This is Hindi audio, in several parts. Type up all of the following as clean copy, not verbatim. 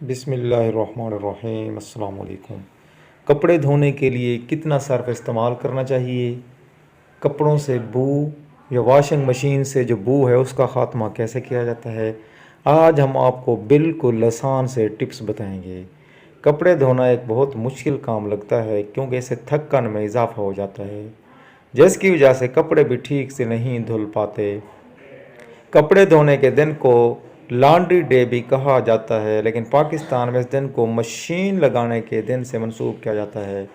बिस्मिल्लाहिर्रहमानिर्रहीम अस्सलाम वालेकुम। कपड़े धोने के लिए कितना सर्फ़ इस्तेमाल करना चाहिए, कपड़ों से बू या वॉशिंग मशीन से जो बू है उसका ख़ात्मा कैसे किया जाता है, आज हम आपको बिल्कुल आसान से टिप्स बताएंगे। कपड़े धोना एक बहुत मुश्किल काम लगता है क्योंकि इससे थकन में इजाफ़ा हो जाता है, जिसकी वजह से कपड़े भी ठीक से नहीं धुल पाते। कपड़े धोने के दिन को लॉन्ड्री डे भी कहा जाता है, लेकिन पाकिस्तान में इस दिन को मशीन लगाने के दिन से मंसूब किया जाता है।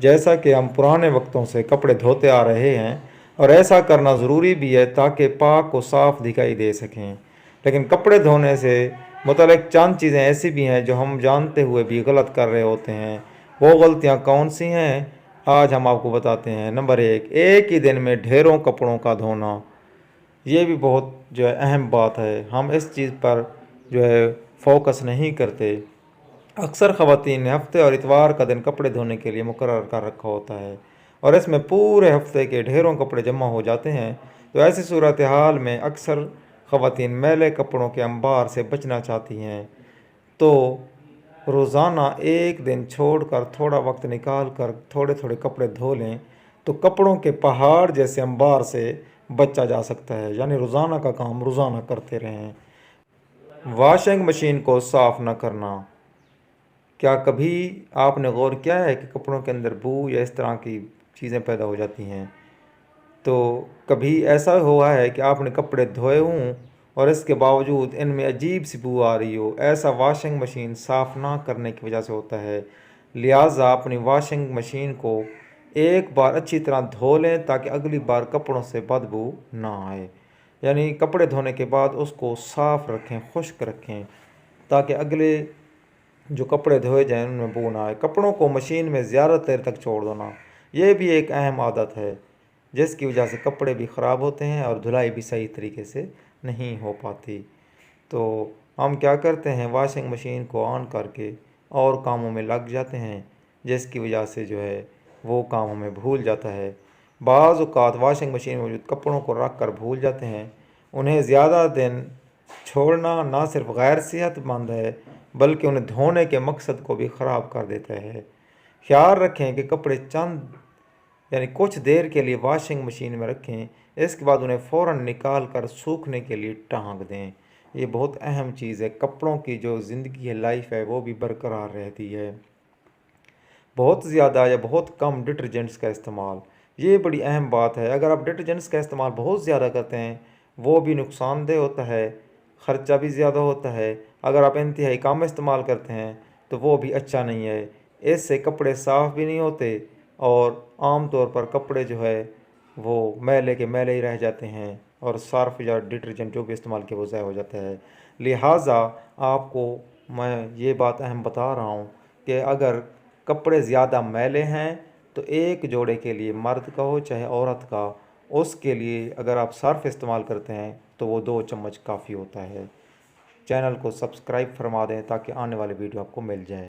जैसा कि हम पुराने वक्तों से कपड़े धोते आ रहे हैं और ऐसा करना ज़रूरी भी है ताकि पाक को साफ़ दिखाई दे सकें। लेकिन कपड़े धोने से मुतल्लिक़ चंद चीज़ें ऐसी भी हैं जो हम जानते हुए भी गलत कर रहे होते हैं। वो गलतियाँ कौन सी हैं, आज हम आपको बताते हैं। नंबर एक ही दिन में ढेरों कपड़ों का धोना, ये भी बहुत जो है अहम बात है। हम इस चीज़ पर जो है फोकस नहीं करते। अक्सर ख़वातीन ने हफ्ते और इतवार का दिन कपड़े धोने के लिए मुकर्रर कर रखा होता है और इसमें पूरे हफ्ते के ढेरों कपड़े जमा हो जाते हैं। तो ऐसी सूरत हाल में अक्सर ख़वातीन मैले कपड़ों के अंबार से बचना चाहती हैं, तो रोज़ाना एक दिन छोड़कर थोड़ा वक्त निकाल कर थोड़े थोड़े कपड़े धो लें तो कपड़ों के पहाड़ जैसे अंबार से बचा जा सकता है। यानी रोज़ाना का काम रोज़ाना करते रहें। वॉशिंग मशीन को साफ़ न करना, क्या कभी आपने गौर किया है कि कपड़ों के अंदर बू या इस तरह की चीज़ें पैदा हो जाती हैं? तो कभी ऐसा हुआ है कि आपने कपड़े धोए हों और इसके बावजूद इनमें अजीब सी बू आ रही हो? ऐसा वॉशिंग मशीन साफ़ ना करने की वजह से होता है। लिहाजा अपनी वॉशिंग मशीन को एक बार अच्छी तरह धो लें ताकि अगली बार कपड़ों से बदबू ना आए। यानी कपड़े धोने के बाद उसको साफ़ रखें, खुश्क रखें, ताकि अगले जो कपड़े धोए जाएँ उनमें बू ना आए। कपड़ों को मशीन में ज़्यादा देर तक छोड़ देना, ये भी एक अहम आदत है, जिसकी वजह से कपड़े भी ख़राब होते हैं और धुलाई भी सही तरीके से नहीं हो पाती। तो हम क्या करते हैं, वॉशिंग मशीन को ऑन करके और कामों में लग जाते हैं, जिसकी वजह से जो है वो काम हमें भूल जाता है। बाज़ औक़ात वॉशिंग मशीन में मौजूद कपड़ों को रख कर भूल जाते हैं। उन्हें ज़्यादा दिन छोड़ना ना सिर्फ गैर सेहतमंद है, बल्कि उन्हें धोने के मकसद को भी ख़राब कर देता है। ख़्याल रखें कि कपड़े चंद यानी कुछ देर के लिए वॉशिंग मशीन में रखें, इसके बाद उन्हें फ़ौरन निकाल कर सूखने के लिए टांग दें। ये बहुत अहम चीज़ है। कपड़ों की जो ज़िंदगी है, लाइफ है, वो भी बरकरार रहती है। बहुत ज़्यादा या बहुत कम डिटर्जेंट्स का इस्तेमाल, ये बड़ी अहम बात है। अगर आप डिटर्जेंट्स का इस्तेमाल बहुत ज़्यादा करते हैं, वो भी नुकसानदेह होता है, ख़र्चा भी ज़्यादा होता है। अगर आप इंतहाई कम इस्तेमाल करते हैं तो वो भी अच्छा नहीं है। इससे कपड़े साफ़ भी नहीं होते और आम तौर पर कपड़े जो है वो मैले के मैले ही रह जाते हैं और सर्फ़ या डिटर्जेंट जो भी इस्तेमाल किया वो ज़ाया हो जाता है। लिहाजा आपको मैं ये बात अहम बता रहा हूँ कि अगर कपड़े ज़्यादा मैले हैं तो एक जोड़े के लिए, मर्द का हो चाहे औरत का, उसके लिए अगर आप सर्फ़ इस्तेमाल करते हैं तो वो 2 चम्मच काफ़ी होता है। चैनल को सब्सक्राइब फरमा दें ताकि आने वाली वीडियो आपको मिल जाए।